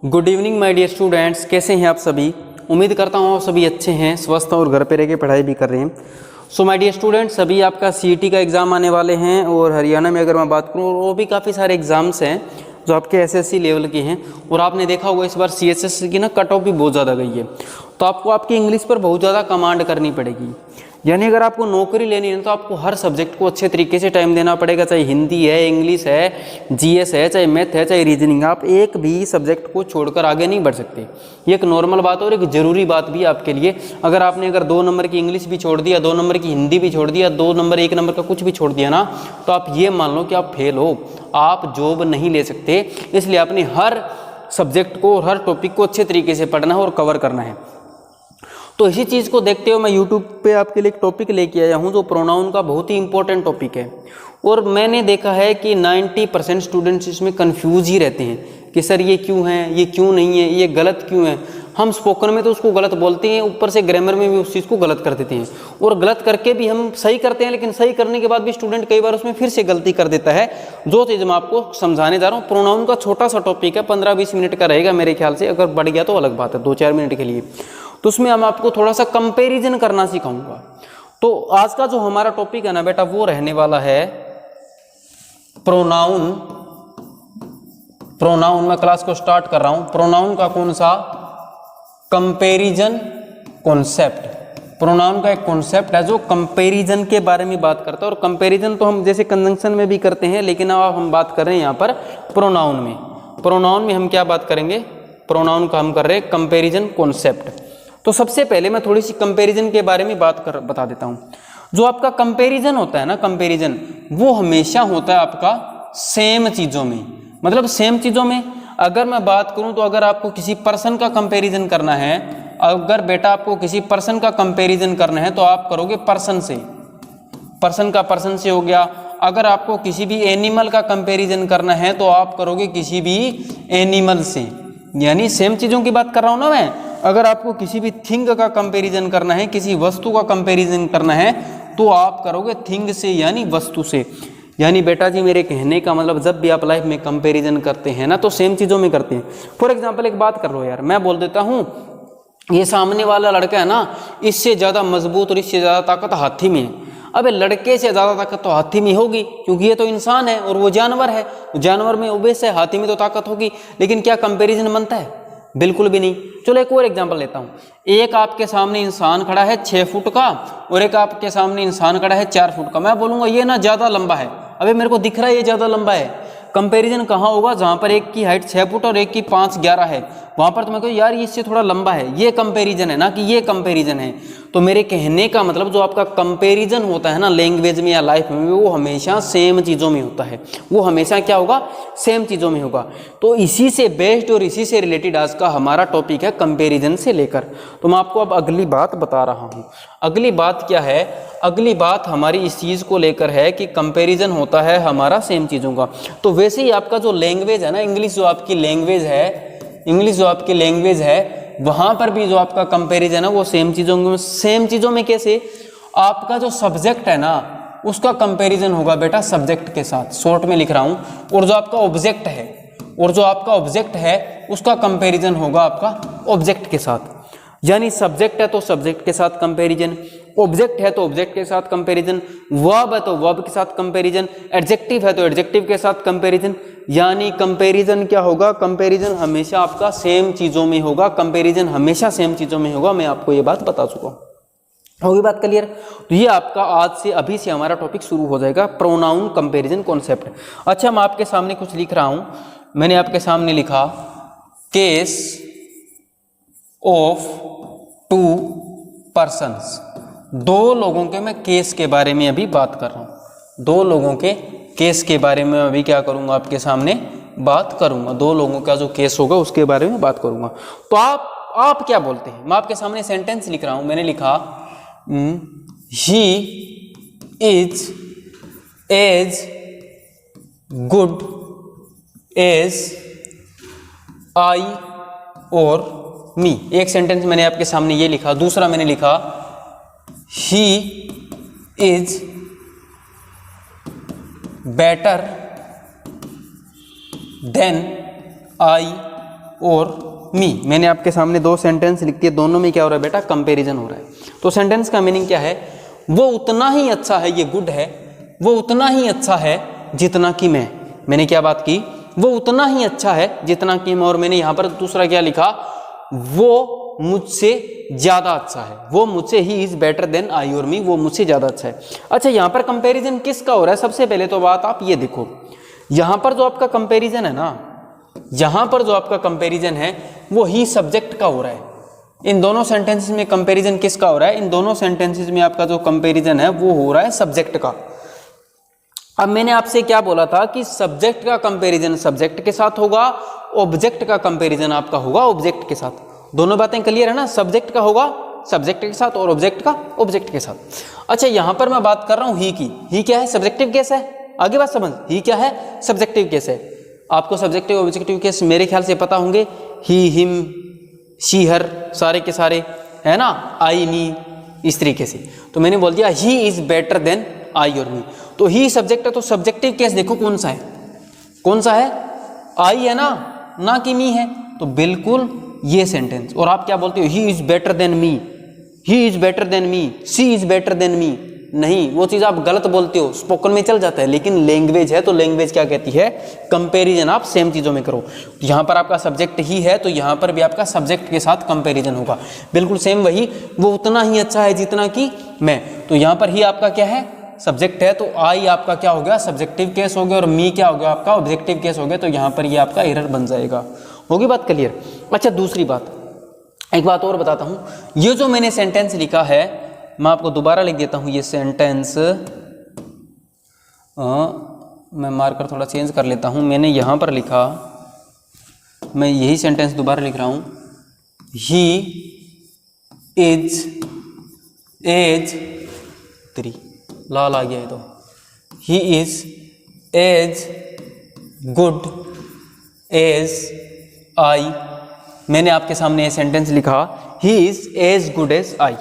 Good evening my dear students, कैसे हैं आप सभी। उम्मीद करता हूँ आप सभी अच्छे हैं, स्वस्थ और घर पे रह के पढ़ाई भी कर रहे हैं। सो माय डियर स्टूडेंट्स, अभी आपका सीईटी का एग्ज़ाम आने वाले हैं और हरियाणा में अगर मैं बात करूँ वो भी काफ़ी सारे एग्ज़ाम्स हैं जो आपके एसएससी लेवल के हैं। और आपने देखा होगा इस बार सीएसएस की ना कट ऑफ भी बहुत ज़्यादा गई है, तो आपको आपकी इंग्लिश पर बहुत ज़्यादा कमांड करनी पड़ेगी। यानी अगर आपको नौकरी लेनी है तो आपको हर सब्जेक्ट को अच्छे तरीके से टाइम देना पड़ेगा, चाहे हिंदी है, इंग्लिश है, जीएस है, चाहे मैथ है, चाहे रीजनिंग। आप एक भी सब्जेक्ट को छोड़कर आगे नहीं बढ़ सकते। ये एक नॉर्मल बात और एक ज़रूरी बात भी आपके लिए। अगर 2 नंबर की इंग्लिश भी छोड़ दिया, 2 नंबर की हिंदी भी छोड़ दिया, 2 नंबर 1 नंबर का कुछ भी छोड़ दिया ना, तो आप ये मान लो कि आप फेल हो, आप जॉब नहीं ले सकते। इसलिए अपने हर सब्जेक्ट को, हर टॉपिक को अच्छे तरीके से पढ़ना है और कवर करना है। तो इसी चीज़ को देखते हुए मैं यूट्यूब पे आपके लिए एक टॉपिक लेके आया हूँ जो प्रोनाउन का बहुत ही इंपॉर्टेंट टॉपिक है। और मैंने देखा है कि 90% स्टूडेंट्स इसमें कंफ्यूज ही रहते हैं कि सर ये क्यों है, ये क्यों नहीं है, ये गलत क्यों है। हम स्पोकन में तो उसको गलत बोलते हैं, ऊपर से ग्रामर में भी उस चीज़ को गलत कर देते हैं। और गलत करके भी हम सही करते हैं, लेकिन सही करने के बाद भी स्टूडेंट कई बार उसमें फिर से गलती कर देता है। जो चीज़ मैं आपको समझाने जा रहा हूँ, प्रोनाउन का छोटा सा टॉपिक है, 15-20 मिनट का रहेगा मेरे ख्याल से। अगर बढ़ गया तो अलग बात है, 2-4 मिनट के लिए। तो उसमें हम आपको थोड़ा सा कंपैरिजन करना सिखाऊंगा। तो आज का जो हमारा टॉपिक है ना बेटा, वो रहने वाला है प्रोनाउन। प्रोनाउन मैं क्लास को स्टार्ट कर रहा हूं। प्रोनाउन का कौन सा? Comparison concept. प्रोनाउन का एक कॉन्सेप्ट है जो कंपैरिजन के बारे में बात करता है। और कंपैरिजन तो हम जैसे कंजंक्शन में भी करते हैं, लेकिन अब हम बात कर रहे हैं यहाँ पर प्रोनाउन में। प्रोनाउन में हम क्या बात करेंगे? प्रोनाउन का हम कर रहे हैं कंपैरिजन कॉन्सेप्ट। तो सबसे पहले मैं थोड़ी सी कंपैरिजन के बारे में बता देता हूँ। जो आपका कंपैरिजन होता है ना, कंपैरिजन वो हमेशा होता है आपका सेम चीज़ों में। मतलब सेम चीज़ों में अगर मैं बात करूँ तो अगर आपको किसी पर्सन का कंपैरिजन करना है, अगर बेटा आपको किसी पर्सन का कंपैरिजन करना है तो आप करोगे पर्सन से। पर्सन का पर्सन से हो गया। अगर आपको किसी भी एनिमल का कंपैरिजन करना है तो आप करोगे किसी भी एनिमल से। यानी सेम चीज़ों की बात कर रहा हूँ ना मैं। अगर आपको किसी भी थिंग का कंपैरिजन करना है, किसी वस्तु का कंपैरिजन करना है, तो आप करोगे थिंग से, यानी वस्तु से। यानी बेटा जी मेरे कहने का मतलब, जब भी आप लाइफ में कंपैरिजन करते हैं ना तो सेम चीज़ों में करते हैं। फॉर एग्जाम्पल एक बात कर लो यार, मैं बोल देता हूँ ये सामने वाला लड़का है ना, इससे ज़्यादा मजबूत और इससे ज़्यादा ताकत हाथी में है। अबे लड़के से ज़्यादा ताकत तो हाथी में होगी, क्योंकि ये तो इंसान है और वो जानवर है। जानवर में ओबेस है, हाथी में तो ताकत होगी। लेकिन क्या कंपैरिजन बनता है? बिल्कुल भी नहीं। चलो एक और एग्जांपल लेता हूँ। एक आपके सामने इंसान खड़ा है 6 फुट का और एक आपके सामने इंसान खड़ा है 4 फुट का। मैं बोलूँगा ये ना ज़्यादा लंबा है। अबे मेरे को दिख रहा है ये ज़्यादा लंबा है। कंपैरिजन कहाँ होगा? जहाँ पर एक की हाइट 6 फुट और एक की 5-11 है, वहाँ पर तुम्हें कहो यार ये इससे थोड़ा लंबा है। ये कंपैरिजन है ना, कि ये कंपैरिजन है। तो मेरे कहने का मतलब जो आपका कंपैरिजन होता है ना लैंग्वेज में या लाइफ में, वो हमेशा सेम चीज़ों में होता है। वो हमेशा क्या होगा? सेम चीज़ों में होगा। तो इसी से बेस्ड और इसी से रिलेटेड आज का हमारा टॉपिक है कंपैरिजन से लेकर। तो मैं आपको अब अगली बात बता रहा हूँ। अगली बात क्या है? अगली बात हमारी इस चीज़ को लेकर है कि कंपैरिजन होता है हमारा सेम चीज़ों का। तो वैसे ही आपका जो लैंग्वेज है ना, इंग्लिश जो आपकी लैंग्वेज है, वहाँ पर भी जो आपका कंपैरिजन है वो सेम चीज़ों में कैसे? आपका जो सब्जेक्ट है ना उसका कंपैरिजन होगा बेटा सब्जेक्ट के साथ, शॉर्ट में लिख रहा हूँ। और जो आपका ऑब्जेक्ट है उसका कंपैरिजन होगा आपका ऑब्जेक्ट के साथ। यानी सब्जेक्ट है तो सब्जेक्ट के साथ कंपैरिजन, ऑब्जेक्ट है तो ऑब्जेक्ट के साथ कंपैरिजन, वर्ब है तो वर्ब के साथ कंपैरिजन, एडजेक्टिव है तो एडजेक्टिव के साथ कंपैरिजन। यानी कंपैरिजन क्या होगा? कंपैरिजन हमेशा आपका सेम चीज़ों में होगा। कंपैरिजन हमेशा सेम चीज़ों में होगा। मैं आपको ये बात बता चुका हूँ। होगी बात क्लियर? तो ये आपका आज से, अभी से हमारा टॉपिक शुरू हो जाएगा, प्रोनाउन कंपैरिजन कॉन्सेप्ट। अच्छा, मैं आपके सामने कुछ लिख रहा हूँ। मैंने आपके सामने लिखा केस ऑफ 2 पर्सन्स। 2 लोगों के मैं केस के बारे में अभी बात कर रहा हूँ। 2 लोगों के केस के बारे में अभी क्या करूँगा? आपके सामने बात करूँगा। 2 लोगों का जो केस होगा उसके बारे में बात करूँगा। तो आप क्या बोलते हैं? मैं आपके सामने सेंटेंस लिख रहा हूँ। मैंने लिखा he is as good as I और मी। एक सेंटेंस मैंने आपके सामने ये लिखा। दूसरा मैंने लिखा he is better than I और मी। मैंने आपके सामने दो सेंटेंस लिख दिए, दोनों में क्या हो रहा है बेटा, कंपैरिजन हो रहा है। तो सेंटेंस का मीनिंग क्या है, वो उतना ही अच्छा है, ये गुड है, वो उतना ही अच्छा है जितना कि मैं। मैंने क्या बात की, वो उतना ही अच्छा है जितना कि मैं। और मैंने यहां पर दूसरा क्या लिखा, वो मुझसे ज्यादा अच्छा है, वो मुझसे, he is better than I और मी, वो मुझसे ज्यादा अच्छा है। अच्छा, यहां पर कंपैरिजन किसका हो रहा है, सबसे पहले तो बात आप ये देखो, यहां पर जो आपका कंपैरिजन है ना, यहां पर जो आपका कंपैरिजन है वो ही सब्जेक्ट का हो रहा है। इन दोनों सेंटेंसेस में कंपैरिजन किसका हो रहा है, इन दोनों सेंटेंसेस में आपका जो कंपैरिजन है वो हो रहा है सब्जेक्ट का। अब मैंने आपसे क्या बोला था कि सब्जेक्ट का कंपैरिजन सब्जेक्ट के साथ होगा, ऑब्जेक्ट का कंपैरिजन आपका होगा ऑब्जेक्ट के साथ। दोनों बातें क्लियर है ना, सब्जेक्ट का होगा सब्जेक्ट के साथ और ऑब्जेक्ट का ऑब्जेक्ट के साथ। अच्छा, यहां पर मैं बात कर रहा हूं ही की, ही क्या है, सब्जेक्टिव केस है। आगे बात समझ, ही क्या है, सब्जेक्टिव केस है। आपको सब्जेक्टिव ऑब्जेक्टिव केस मेरे ख्याल से पता होंगे, ही, हिम, शी, हर, सारे के सारे, है ना, आई, मी, इस तरीके से। तो मैंने बोल दिया he is better than I और मी। तो ही सब्जेक्ट है, तो सब्जेक्टिव केस देखो कौन सा है, कौन सा है, आई है ना कि मी है। तो बिल्कुल ये सेंटेंस। और आप क्या बोलते हो, he is better than me, he is better than me, she is better than me. नहीं, वो चीज आप गलत बोलते हो, स्पोकन में चल जाता है, लेकिन लैंग्वेज है तो लैंग्वेज क्या कहती है, कंपैरिजन आप सेम चीजों में करो। यहां पर आपका सब्जेक्ट ही है तो यहां पर भी आपका सब्जेक्ट के साथ कंपैरिजन होगा, बिल्कुल सेम वही, वो उतना ही अच्छा है जितना कि मैं। तो यहां पर ही आपका क्या है, सब्जेक्ट है, तो आई आपका क्या हो गया, सब्जेक्टिव केस हो गया, और मी क्या हो गया आपका, ऑब्जेक्टिव केस हो गया। तो यहां पर ये आपका एरर बन जाएगा। होगी बात क्लियर। अच्छा, दूसरी बात, एक बात और बताता हूं, ये जो मैंने सेंटेंस लिखा है, मैं आपको दोबारा लिख देता हूं ये सेंटेंस, मैं मार्कर थोड़ा चेंज कर लेता हूं। मैंने यहां पर लिखा, मैं यही सेंटेंस दोबारा लिख रहा हूं, ही इज एज 3, लाल आ गया है, तो he is as good as I. मैंने आपके सामने ये सेंटेंस लिखा, he is as good as I.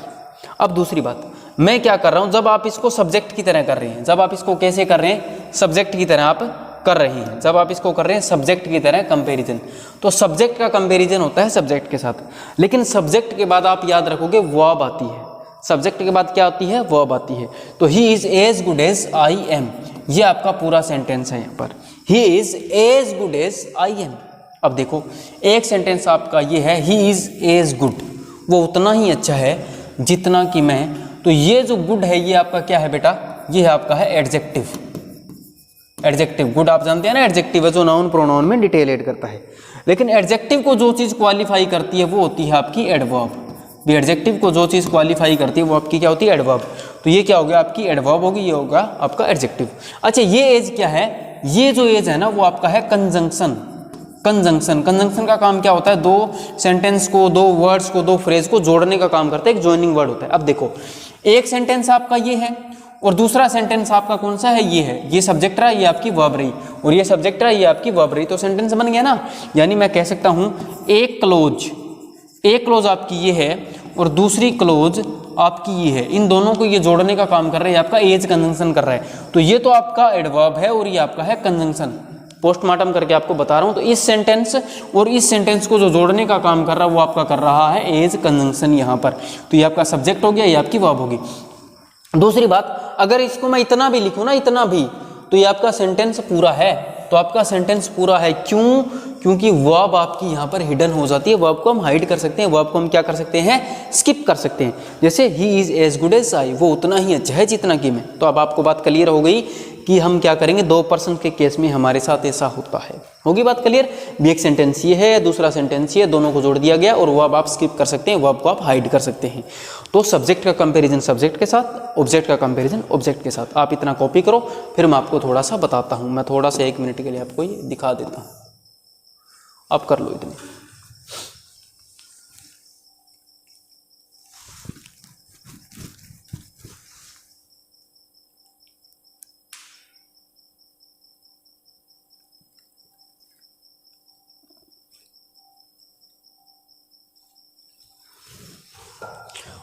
अब दूसरी बात, मैं क्या कर रहा हूं, जब आप इसको सब्जेक्ट की तरह कर रहे हैं, जब आप इसको कैसे कर रहे हैं, सब्जेक्ट की तरह आप कर रहे हैं, जब आप इसको कर रहे हैं सब्जेक्ट की तरह कंपैरिजन, तो सब्जेक्ट का कंपैरिजन होता है सब्जेक्ट के साथ। लेकिन सब्जेक्ट के बाद आप याद रखोगे वर्ब आती है, सब्जेक्ट के बाद क्या आती है, वर्ब आती है। तो he is as good as I am, ये आपका पूरा सेंटेंस है। यहाँ पर he is as good as I am. अब देखो, एक सेंटेंस आपका ये है, ही इज एज गुड, वो उतना ही अच्छा है जितना कि मैं। तो ये जो गुड है ये आपका क्या है बेटा, ये है आपका है एडजेक्टिव। एडजेक्टिव, गुड आप जानते हैं ना, एडजेक्टिव है जो नाउन प्रोनाउन में डिटेल ऐड करता है। लेकिन एडजेक्टिव को जो चीज क्वालिफाई करती है वो होती है आपकी एडवर्ब। एडजेक्टिव को जो चीज क्वालिफाई करती है वो आपकी क्या होती है, एडवर्ब। तो ये क्या हो गया, आपकी एडवर्ब होगी, ये होगा आपका एडजेक्टिव। अच्छा, ये एज क्या है, ये जो एज है ना वो आपका है कंजंक्शन। कंजंक्शन, कंजंक्शन का काम क्या होता है, दो सेंटेंस को, दो वर्ड्स को, दो फ्रेज को जोड़ने का काम करता है, एक जॉइनिंग वर्ड होता है। अब देखो, एक सेंटेंस आपका ये है और दूसरा सेंटेंस आपका कौन सा है, ये है, ये सब्जेक्ट रहा, ये आपकी वर्ब रही, और ये सब्जेक्ट रहा, ये आपकी वर्ब रही। तो सेंटेंस बन गया ना। यानी मैं कह सकता हूं एक क्लोज आपकी ये है और दूसरी क्लोज आपकी ये है, इन दोनों को ये जोड़ने का काम कर रहा है, आपका एज कंजंक्शन कर रहा है। तो ये तो आपका एडवर्ब है और ये आपका है कंजंक्शन। पोस्टमार्टम करके आपको बता रहा हूं। तो इस सेंटेंस और इस सेंटेंस को जो जोड़ने का काम कर रहा है वो आपका कर रहा है एज कंजंक्शन यहां पर। तो ये आपका सब्जेक्ट हो गया, ये आपकी वर्ब होगी। दूसरी बात, अगर इसको मैं इतना भी लिखूं ना, इतना भी, तो ये आपका सेंटेंस पूरा है। तो आपका सेंटेंस पूरा है, क्यों, क्योंकि वर्ब आपकी यहाँ पर हिडन हो जाती है। वर्ब को हम हाइड कर सकते हैं, वर्ब को हम क्या कर सकते हैं, स्किप कर सकते हैं। जैसे he is as good as I, वो उतना ही अच्छा है जितना कि मैं। तो अब आपको बात क्लियर हो गई कि हम क्या करेंगे, दो पर्सन के केस में हमारे साथ ऐसा होता है। होगी बात क्लियर। भी एक सेंटेंस ये है, दूसरा सेंटेंस ये, दोनों को जोड़ दिया गया और वर्ब आप स्किप कर सकते हैं, वर्ब को आप हाइड कर सकते हैं। तो सब्जेक्ट का कंपैरिजन सब्जेक्ट के साथ, ऑब्जेक्ट का कंपैरिजन ऑब्जेक्ट के साथ। आप इतना कॉपी करो, फिर मैं आपको थोड़ा सा बताता हूं। मैं थोड़ा सा 1 मिनट के लिए आपको ये दिखा देता हूं, आप कर लो इतने।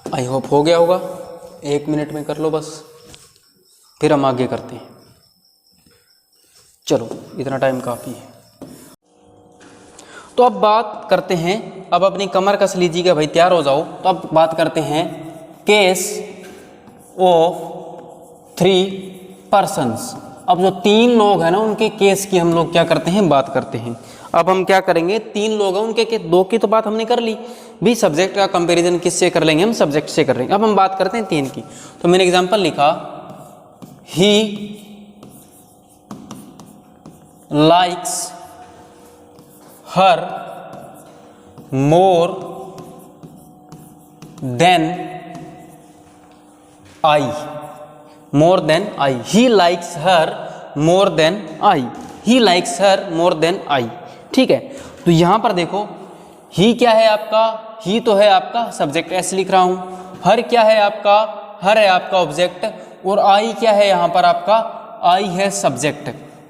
आई होप हो गया होगा, 1 मिनट में कर लो बस, फिर हम आगे करते हैं। चलो, इतना टाइम काफ़ी है। तो अब बात करते हैं, अब अपनी कमर कस लीजिएगा भाई, तैयार हो जाओ। तो अब बात करते हैं केस ऑफ 3 पर्सन्स। अब जो 3 लोग हैं ना, उनके केस की हम लोग क्या करते हैं, बात करते हैं। अब हम क्या करेंगे, 3 लोग हैं उनके केस, 2 की तो बात हमने कर ली भी, सब्जेक्ट का कंपैरिजन किससे कर लेंगे, हम सब्जेक्ट से कर लेंगे। अब हम बात करते हैं 3 की। तो मैंने एग्जांपल लिखा, he likes her more than I, more than I. He likes her more than I, he likes her more than I. ठीक है, तो यहां पर देखो, ही क्या है आपका, ही तो है आपका सब्जेक्ट, ऐसे लिख रहा हूं। हर क्या है आपका, हर है आपका ऑब्जेक्ट, और आई क्या है यहां पर आपका, आई है सब्जेक्ट,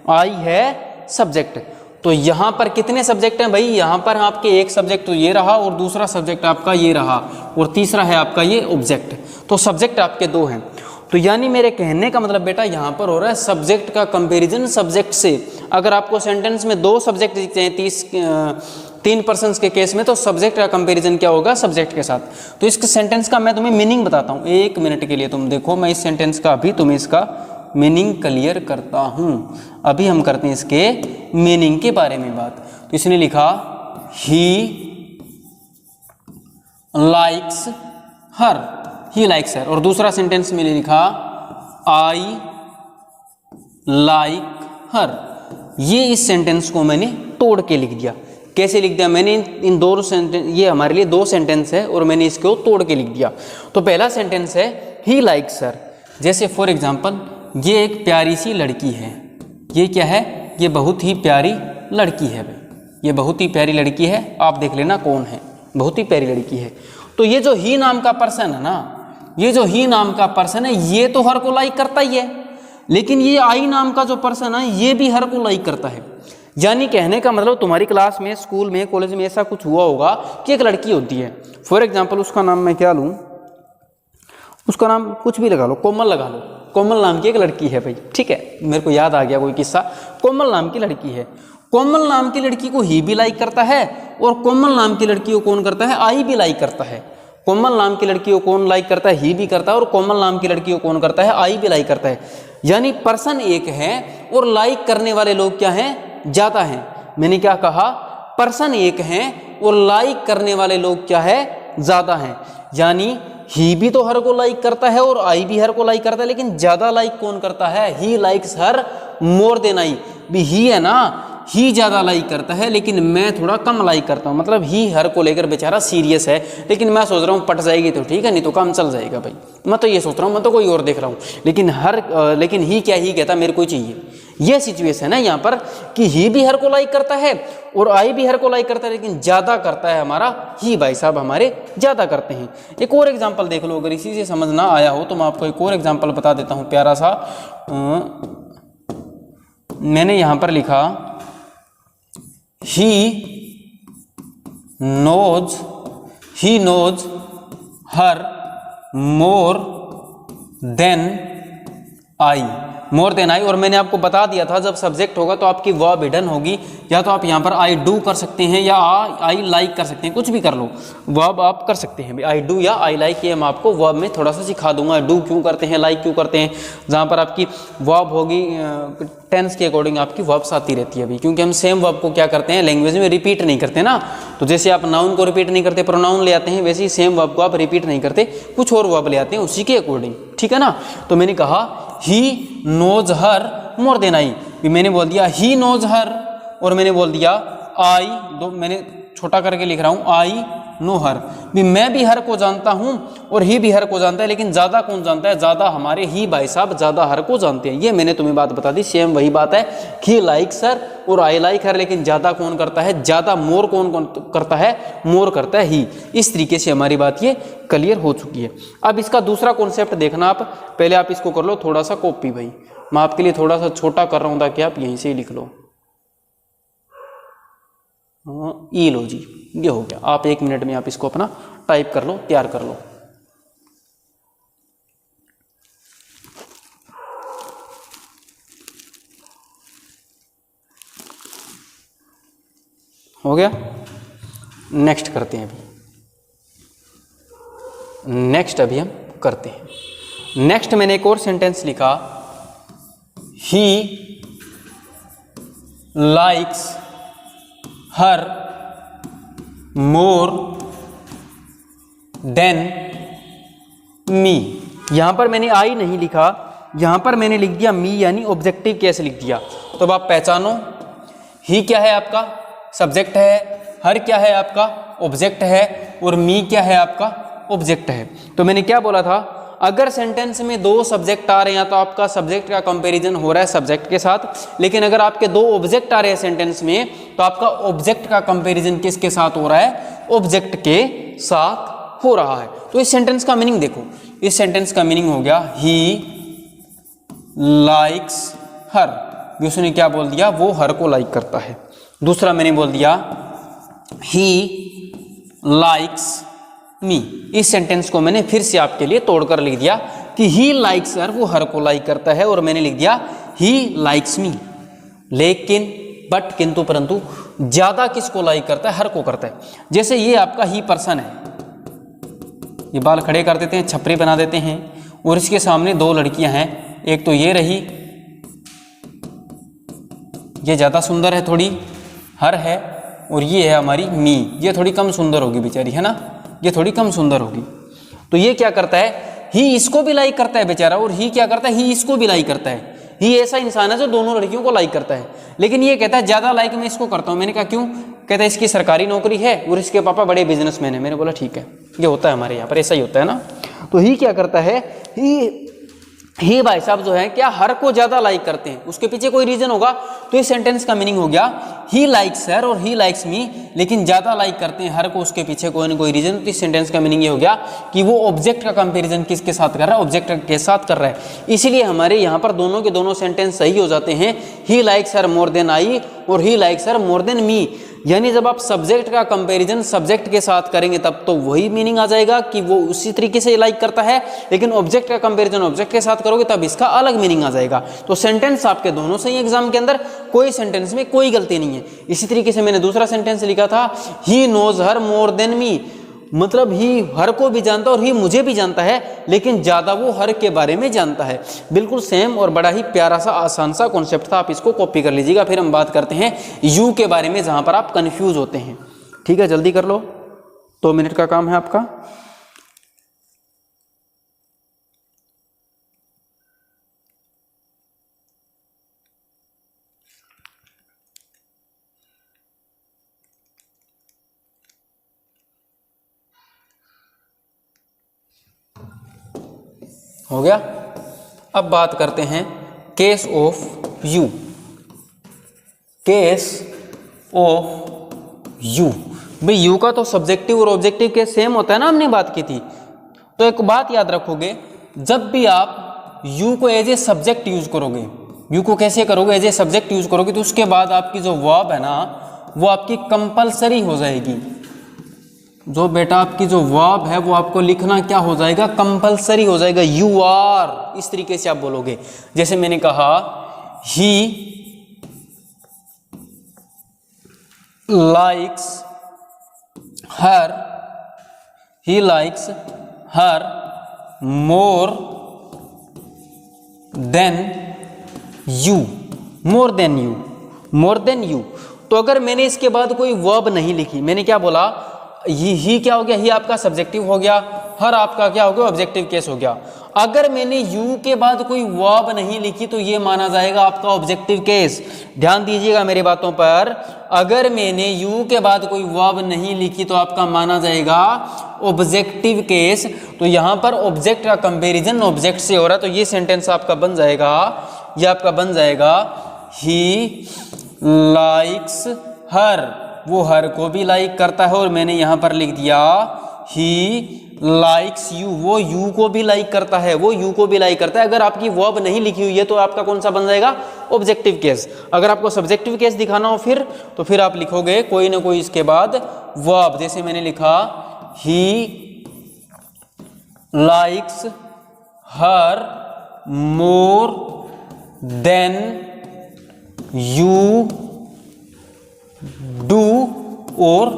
आई है सब्जेक्ट। तो यहां पर कितने सब्जेक्ट हैं भाई, यहां पर आपके एक सब्जेक्ट तो ये रहा, और दूसरा सब्जेक्ट आपका ये रहा, और तीसरा है आपका ये ऑब्जेक्ट। तो सब्जेक्ट आपके 2 हैं। तो यानी मेरे कहने का मतलब बेटा यहां पर हो रहा है सब्जेक्ट का कंपैरिजन सब्जेक्ट से। अगर आपको सेंटेंस में 2 सब्जेक्ट दिखते हैं 3 पर्सन्स के केस में, तो सब्जेक्ट का कंपैरिजन क्या होगा, सब्जेक्ट के साथ। तो इस सेंटेंस का मैं तुम्हें मीनिंग बताता हूं, 1 मिनट के लिए तुम देखो। मैं इस सेंटेंस का अभी तुम्हें इसका मीनिंग क्लियर करता हूं। अभी हम करते हैं इसके मीनिंग के बारे में बात। तो इसने लिखा, he likes her, he likes हर, और दूसरा सेंटेंस में लिखा, आई लाइक हर। ये इस सेंटेंस को मैंने तोड़ के लिख दिया। कैसे लिख दिया मैंने, इन दोनों सेंटेंस, ये हमारे लिए 2 सेंटेंस है, और मैंने इसको तोड़ के लिख दिया। तो पहला सेंटेंस है, ही लाइक्स हर। जैसे फॉर एग्जाम्पल, ये एक प्यारी सी लड़की है। ये क्या है, ये बहुत ही प्यारी लड़की है भाई, ये बहुत ही प्यारी लड़की है। आप देख लेना कौन है, बहुत ही प्यारी लड़की है। तो ये जो ही नाम का पर्सन है ना, ये जो ही नाम का पर्सन है, ये तो हर को लाइक करता ही है, लेकिन ये आई नाम का जो पर्सन है, ये भी हर को लाइक करता है। यानी कहने का मतलब, तुम्हारी क्लास में, स्कूल में, कॉलेज में ऐसा कुछ हुआ होगा कि एक लड़की होती है, फॉर एग्जाम्पल उसका नाम मैं क्या लूँ, उसका नाम कुछ भी लगा लो, कोमल लगा लो। कोमल नाम की एक लड़की है भाई, ठीक है, मेरे को याद आ गया कोई किस्सा। कोमल नाम की लड़की है, कोमल नाम की लड़की को ही भी लाइक करता है, और कोमल नाम की लड़की को कौन करता है, आई भी लाइक करता है। कोमल नाम की लड़की को कौन लाइक करता है, ही भी करता है, और कोमल नाम की लड़की को कौन करता है, आई भी लाइक करता है। यानी पर्सन एक है, और लाइक करने वाले लोग क्या हैं, ज़्यादा हैं। मैंने क्या कहा, पर्सन एक है, और लाइक करने वाले लोग क्या है, ज़्यादा हैं। यानी ही भी तो हर को लाइक करता है, और आई भी हर को लाइक करता है, लेकिन ज्यादा लाइक कौन करता है, ही लाइक्स हर मोर देन आई। भी ही है ना, ही ज्यादा लाइक करता है, लेकिन मैं थोड़ा कम लाइक करता हूं। मतलब ही हर को लेकर बेचारा सीरियस है, लेकिन मैं सोच रहा हूं पट जाएगी तो ठीक है, नहीं तो काम चल जाएगा भाई। मैं तो ये सोच रहा हूं, मैं तो कोई और देख रहा हूं, लेकिन ही क्या, ही कहता मेरे को ही चाहिए। ये सिचुएशन है यहाँ पर कि ही भी हर को लाइक करता है, और आई भी हर को लाइक करता है, लेकिन ज्यादा करता है हमारा ही, भाई साहब हमारे ज्यादा करते हैं। एक और एग्जांपल देख लो, अगर इसी से समझ ना आया हो तो मैं आपको एक और एग्जांपल बता देता हूं प्यारा सा। मैंने यहां पर लिखा, he knows her more than I, more than I. और मैंने आपको बता दिया था, जब सब्जेक्ट होगा तो आपकी वर्ब हिडन होगी, या तो आप यहाँ पर आई डू कर सकते हैं, या आई लाइक कर सकते हैं, कुछ भी कर लो, वर्ब आप कर सकते हैं आई डू या आई लाइक। ये मैं आपको वर्ब में थोड़ा सा सिखा दूंगा, डू क्यों करते हैं, लाइक क्यों करते हैं। जहाँ पर आपकी वर्ब होगी, टेंस के अकॉर्डिंग आपकी वर्ब्स आती रहती है अभी, क्योंकि हम सेम वर्ब को क्या करते हैं, लैंग्वेज में रिपीट नहीं करते ना। तो जैसे आप नाउन को रिपीट नहीं करते, प्रोनाउन ले आते हैं, वैसे ही सेम वर्ब को आप रिपीट नहीं करते, कुछ और वर्ब ले आते हैं उसी के अकॉर्डिंग, ठीक है ना। तो मैंने कहा, ही नोज हर मोर देन आई, मैंने बोल दिया ही नोज हर, और मैंने बोल दिया आई, दो मैंने छोटा करके लिख रहा हूं, आई नो हर, भी मैं भी हर को जानता हूं, और ही भी हर को जानता है, लेकिन ज्यादा कौन जानता है, ज्यादा हमारे ही भाई साहब ज्यादा हर को जानते हैं। ये मैंने तुम्हें बात बता दी, सेम वही बात है, ही लाइक्स हर और आई लाइक हर, लेकिन ज्यादा कौन करता है, ज्यादा मोर कौन करता है, मोर करता है ही। इस तरीके से हमारी बात ये क्लियर हो चुकी है। अब इसका दूसरा कॉन्सेप्ट देखना आप, पहले आप इसको कर लो थोड़ा सा कॉपी भाई, मैं आपके लिए थोड़ा सा छोटा कर रहा हूं ताकि आप यहीं से ही लिख लो। ई लो जी, ये हो गया। आप 1 मिनट में आप इसको अपना टाइप कर लो, तैयार कर लो। हो गया। नेक्स्ट करते हैं अभी हम करते हैं। नेक्स्ट मैंने एक और सेंटेंस लिखा, he likes her more than me. यहां पर मैंने आई नहीं लिखा, यहां पर मैंने लिख दिया मी, यानी ऑब्जेक्टिव केस लिख दिया। तो अब आप पहचानो, ही क्या है आपका सब्जेक्ट है, हर क्या है आपका ऑब्जेक्ट है, और मी क्या है आपका ऑब्जेक्ट है। तो मैंने क्या बोला था, अगर सेंटेंस में दो सब्जेक्ट आ रहे हैं तो आपका सब्जेक्ट का कंपैरिजन हो रहा है सब्जेक्ट के साथ, लेकिन अगर आपके दो ऑब्जेक्ट आ रहे हैं सेंटेंस में तो आपका ऑब्जेक्ट का कंपैरिजन किसके साथ हो रहा है, ऑब्जेक्ट के साथ हो रहा है। तो इस सेंटेंस का मीनिंग देखो, इस सेंटेंस का मीनिंग हो गया ही लाइक्स हर। उसने क्या बोल दिया, वो हर को लाइक करता है। दूसरा मैंने बोल दिया ही लाइक्स मी। इस सेंटेंस को मैंने फिर से आपके लिए तोड़कर लिख दिया कि ही लाइक्स हर, वो हर को लाइक करता है, और मैंने लिख दिया ही लाइक्स मी। लेकिन बट किंतु परंतु ज्यादा किसको लाइक करता है, हर को करता है। जैसे ये आपका ही पर्सन है, ये बाल खड़े कर देते हैं, छपरी बना देते हैं, और इसके सामने दो लड़कियां हैं, एक तो ये रही, ये ज्यादा सुंदर है थोड़ी, हर है, और ये है हमारी मी, ये थोड़ी कम सुंदर होगी बेचारी, है ना, ये थोड़ी कम सुंदर होगी। तो ये क्या करता है, ही इसको भी लाइक करता है बेचारा, और ही क्या करता है, ही इसको भी लाइक करता है। ही ऐसा इंसान है जो दोनों लड़कियों को लाइक करता है, लेकिन ये कहता है ज्यादा लाइक मैं इसको करता हूं। मैंने कहा क्यों, कहता है इसकी सरकारी नौकरी है और इसके पापा बड़े बिजनेसमैन है। मैंने बोला ठीक है, ये होता है हमारे यहाँ पर, ऐसा ही होता है ना। तो ही क्या करता है, ही भाई साहब जो है क्या हर को ज्यादा लाइक करते हैं, उसके पीछे कोई रीजन होगा। तो इस सेंटेंस का मीनिंग हो गया ही लाइक्स हर और ही लाइक्स मी, लेकिन ज्यादा लाइक करते हैं हर को, उसके पीछे कोई ना कोई रीजन। तो इस सेंटेंस का मीनिंग ये हो गया कि वो ऑब्जेक्ट का कंपैरिजन किसके साथ कर रहा है, ऑब्जेक्ट के साथ कर रहा है। इसीलिए हमारे यहाँ पर दोनों के दोनों सेंटेंस सही हो जाते हैं, ही likes her more than I और ही likes her more than me. यानी जब आप सब्जेक्ट का कंपैरिजन सब्जेक्ट के साथ करेंगे तब तो वही मीनिंग आ जाएगा कि वो उसी तरीके से लाइक करता है, लेकिन ऑब्जेक्ट का कंपैरिजन ऑब्जेक्ट के साथ करोगे तब इसका अलग मीनिंग आ जाएगा। तो सेंटेंस आपके दोनों सही एग्जाम के अंदर, कोई सेंटेंस में कोई गलती नहीं है। इसी तरीके से मैंने दूसरा सेंटेंस लिखा था, ही knows her more than me, मतलब ही हर को भी जानता है और ही मुझे भी जानता है, लेकिन ज्यादा वो हर के बारे में जानता है। बिल्कुल सेम और बड़ा ही प्यारा सा आसान सा कॉन्सेप्ट था, आप इसको कॉपी कर लीजिएगा। फिर हम बात करते हैं यू के बारे में, जहां पर आप कंफ्यूज होते हैं। ठीक है, जल्दी कर लो, 2 मिनट का काम है आपका। हो गया। अब बात करते हैं case of you. Case of you, भाई यू का तो सब्जेक्टिव और ऑब्जेक्टिव केस सेम होता है ना, हमने बात की थी। तो एक बात याद रखोगे, जब भी आप यू को एज ए सब्जेक्ट यूज करोगे, यू को कैसे करोगे, एज ए सब्जेक्ट यूज करोगे, तो उसके बाद आपकी जो वर्ब है ना वो आपकी कंपलसरी हो जाएगी। जो बेटा आपकी जो वर्ब है वो आपको लिखना क्या हो जाएगा, कंपलसरी हो जाएगा। यू आर, इस तरीके से आप बोलोगे। जैसे मैंने कहा ही likes her, he likes her more then you, more than you, more than you. तो अगर मैंने इसके बाद कोई वर्ब नहीं लिखी, मैंने क्या बोला, ही क्या हो गया, ही आपका सब्जेक्टिव हो गया, हर आपका क्या हो गया, ऑब्जेक्टिव केस हो गया। अगर मैंने यू के बाद कोई वर्ब नहीं लिखी तो ये माना जाएगा आपका ऑब्जेक्टिव केस। ध्यान दीजिएगा मेरी बातों पर, अगर मैंने यू के बाद कोई वर्ब नहीं लिखी तो आपका माना जाएगा ऑब्जेक्टिव केस। तो यहां पर ऑब्जेक्ट का कंपैरिजन ऑब्जेक्ट से हो रहा है, तो ये सेंटेंस आपका बन जाएगा, ये आपका बन जाएगा ही लाइक्स हर, वो हर को भी लाइक करता है, और मैंने यहां पर लिख दिया ही लाइक्स यू, वो यू को भी लाइक करता है, वो यू को भी लाइक करता है। अगर आपकी वर्ब नहीं लिखी हुई है तो आपका कौन सा बन जाएगा, ऑब्जेक्टिव केस। अगर आपको सब्जेक्टिव केस दिखाना हो तो फिर आप लिखोगे कोई ना कोई इसके बाद वर्ब। जैसे मैंने लिखा he likes her more then you do और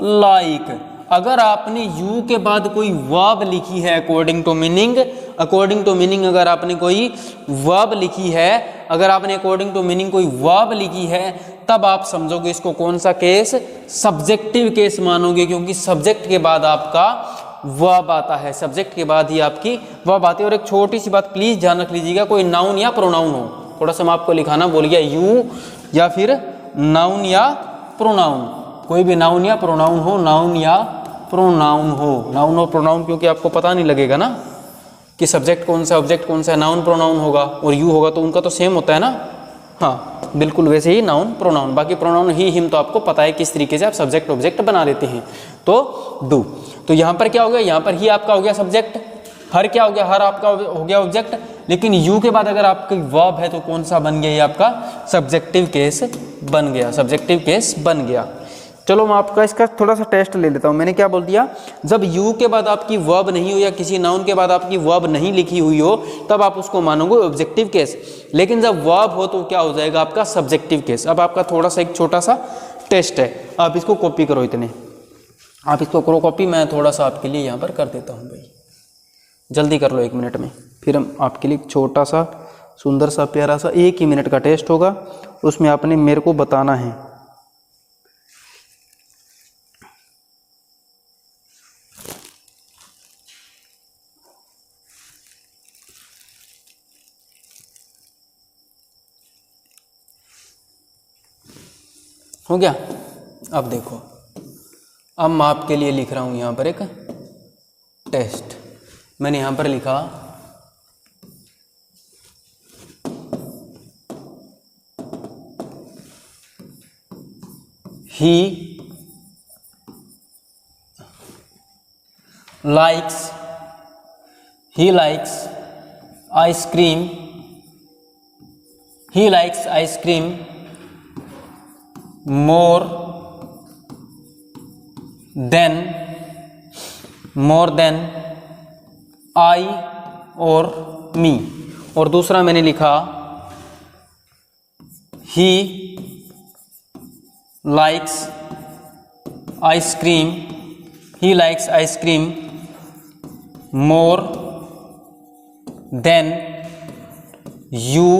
लाइक। अगर आपने यू के बाद कोई वर्ब लिखी है अकॉर्डिंग टू मीनिंग, अगर आपने कोई वर्ब लिखी है, अगर आपने अकॉर्डिंग टू मीनिंग कोई वर्ब लिखी है, तब आप समझोगे इसको कौन सा केस, सब्जेक्टिव केस मानोगे, क्योंकि सब्जेक्ट के बाद आपका वर्ब आता है, सब्जेक्ट के बाद ही आपकी वर्ब आती है। और एक छोटी सी बात प्लीज ध्यान रख लीजिएगा, कोई नाउन या प्रोनाउन हो, थोड़ा सा मैं आपको लिखाना बोल गया, यू या फिर नाउन या प्रोनाउन, कोई भी नाउन या प्रोनाउन हो, नाउन या प्रोनाउन हो, नाउन और प्रोनाउन, क्योंकि आपको पता नहीं लगेगा ना कि सब्जेक्ट कौन सा ऑब्जेक्ट कौन सा, नाउन प्रोनाउन होगा और यू होगा तो उनका तो सेम होता है ना। हाँ बिल्कुल वैसे ही नाउन प्रोनाउन, बाकी प्रोनाउन ही हिम तो आपको पता है किस तरीके से आप सब्जेक्ट ऑब्जेक्ट बना लेते हैं। तो डू, तो यहाँ पर क्या हो गया, यहाँ पर ही आपका हो गया सब्जेक्ट, हर क्या हो गया, हर आपका हो गया ऑब्जेक्ट, लेकिन यू के बाद अगर आपकी वर्ब है तो कौन सा बन गया, ये आपका सब्जेक्टिव केस बन गया, सब्जेक्टिव केस बन गया। चलो मैं आपका इसका थोड़ा सा टेस्ट ले लेता हूँ। मैंने क्या बोल दिया, जब यू के बाद आपकी वर्ब नहीं हो या किसी नाउन के बाद आपकी वर्ब नहीं लिखी हुई हो तब आप उसको मानोगे ऑब्जेक्टिव केस, लेकिन जब वर्ब हो तो क्या हो जाएगा आपका सब्जेक्टिव केस। अब आपका थोड़ा सा एक छोटा सा टेस्ट है, आप इसको कॉपी करो, इतने आप इसको करो कॉपी, मैं थोड़ा सा आपके लिए यहाँ पर कर देता हूँ भाई, जल्दी कर लो 1 मिनट में, फिर हम आपके लिए छोटा सा सुंदर सा प्यारा सा 1 ही मिनट का टेस्ट होगा, उसमें आपने मेरे को बताना है। हो गया? अब देखो, अब मैं आपके लिए लिख रहा हूं यहां पर एक टेस्ट। मैंने यहां पर लिखा he likes ice cream, he likes ice cream more than I और me। और दूसरा मैंने लिखा he likes ice cream more than you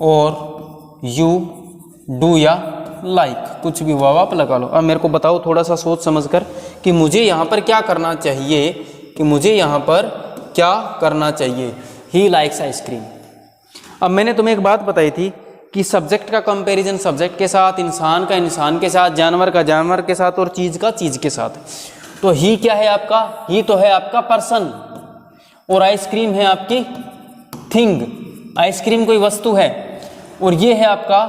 और you do या लाइक, कुछ भी वाव आप लगा लो। अब मेरे को बताओ थोड़ा सा सोच समझकर कि मुझे यहाँ पर क्या करना चाहिए, ही लाइक्स आइसक्रीम। अब मैंने तुम्हें एक बात बताई थी कि सब्जेक्ट का कंपैरिजन सब्जेक्ट के साथ, इंसान का इंसान के साथ, जानवर का जानवर के साथ और चीज का चीज के साथ। तो ही क्या है आपका, ही तो है आपका पर्सन और आइसक्रीम है आपकी थिंग, आइसक्रीम कोई वस्तु है, और ये है आपका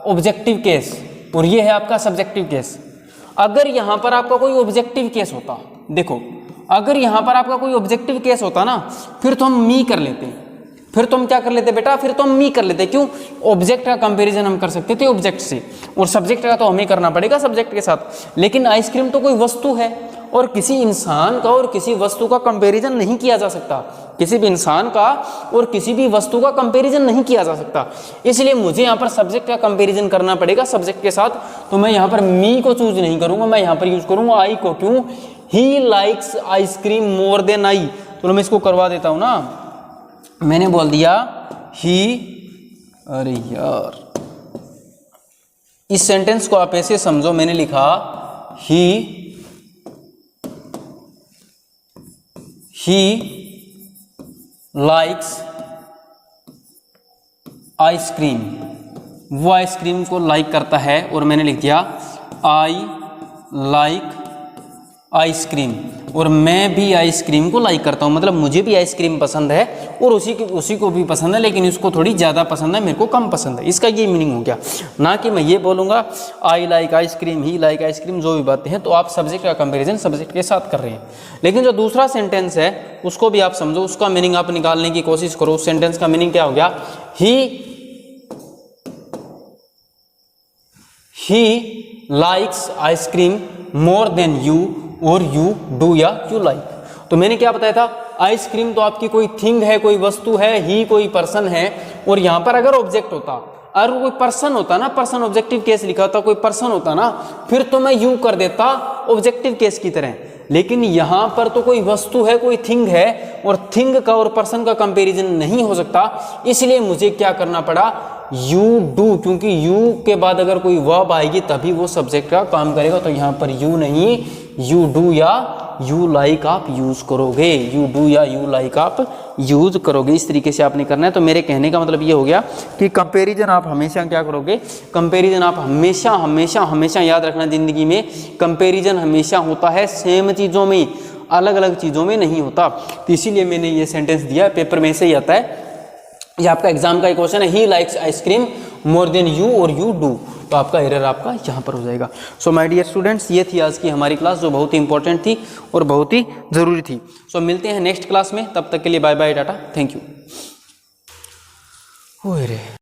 ऑब्जेक्टिव केस और ये है आपका सब्जेक्टिव केस। अगर यहां पर आपका कोई ऑब्जेक्टिव केस होता, देखो अगर यहां पर आपका कोई ऑब्जेक्टिव केस होता ना, फिर तो हम मी कर लेते, फिर तो हम क्या कर लेते बेटा, फिर तो हम मी कर लेते। क्यों? ऑब्जेक्ट का कंपैरिजन हम कर सकते थे ऑब्जेक्ट से, और सब्जेक्ट का तो हमें करना पड़ेगा सब्जेक्ट के साथ। लेकिन आइसक्रीम तो कोई वस्तु है और किसी इंसान का और किसी वस्तु का कंपैरिजन नहीं किया जा सकता, किसी भी इंसान का और किसी भी वस्तु का कंपैरिजन नहीं किया जा सकता। इसलिए मुझे यहाँ पर सब्जेक्ट का कंपैरिजन करना पड़ेगा सब्जेक्ट के साथ। तो मैं यहाँ पर मी को चूज नहीं करूंगा, मैं यहाँ पर यूज करूंगा आई को। क्यों? He likes ice cream more than I. तो मैं इसको करवा देता हूं ना, मैंने बोल दिया ही, अरे यार इस सेंटेंस को आप ऐसे समझो, मैंने लिखा ही लाइक्स आइसक्रीम, वो आइसक्रीम को लाइक करता है, और मैंने लिख दिया आई लाइक आइसक्रीम, और मैं भी आइसक्रीम को लाइक करता हूँ, मतलब मुझे भी आइसक्रीम पसंद है और उसी को भी पसंद है, लेकिन उसको थोड़ी ज़्यादा पसंद है, मेरे को कम पसंद है। इसका ये मीनिंग हो गया, ना कि मैं ये बोलूँगा I like ice cream, he like ice cream, जो भी बातें हैं। तो आप सब्जेक्ट का कंपैरिजन सब्जेक्ट के साथ कर रहे हैं। लेकिन जो दूसरा सेंटेंस है उसको भी आप समझो, उसका मीनिंग आप निकालने की कोशिश करो। उस सेंटेंस का मीनिंग क्या हो गया, ही likes ice cream more then you और यू डू या यू लाइक। तो मैंने क्या बताया था, आइसक्रीम तो आपकी कोई थिंग है, कोई वस्तु है, ही कोई पर्सन है, और यहां पर अगर ऑब्जेक्ट होता, अगर कोई पर्सन होता ना, पर्सन ऑब्जेक्टिव केस लिखा होता, कोई पर्सन होता ना, फिर तो मैं यू कर देता ऑब्जेक्टिव केस की तरह। लेकिन यहाँ पर तो कोई वस्तु है, कोई थिंग है, और थिंग का और पर्सन का कंपैरिजन नहीं हो सकता। इसलिए मुझे क्या करना पड़ा, यू डू, क्योंकि यू के बाद अगर कोई वर्ब आएगी तभी वो सब्जेक्ट का काम करेगा। तो यहाँ पर यू नहीं, यू डू या यू लाइक आप यूज करोगे, यू डू या यू लाइक आप यूज करोगे। इस तरीके से आपने करना है। तो मेरे कहने का मतलब ये हो गया कि कंपैरिजन आप हमेशा क्या करोगे, कंपैरिजन आप हमेशा हमेशा हमेशा याद रखना जिंदगी में, कंपैरिजन हमेशा होता है सेम चीज़ों में, अलग अलग चीज़ों में नहीं होता। तो इसीलिए मैंने ये सेंटेंस दिया, पेपर में से ही आता है। ये आपका एग्जाम का एक क्वेश्चन है, ही likes ice cream more then you और यू डू। तो आपका एरर आपका यहाँ पर हो जाएगा। सो माय डियर स्टूडेंट्स, ये थी आज की हमारी क्लास जो बहुत ही इंपॉर्टेंट थी और बहुत ही ज़रूरी थी। सो मिलते हैं नेक्स्ट क्लास में, तब तक के लिए बाय बाय, टाटा, थैंक यू।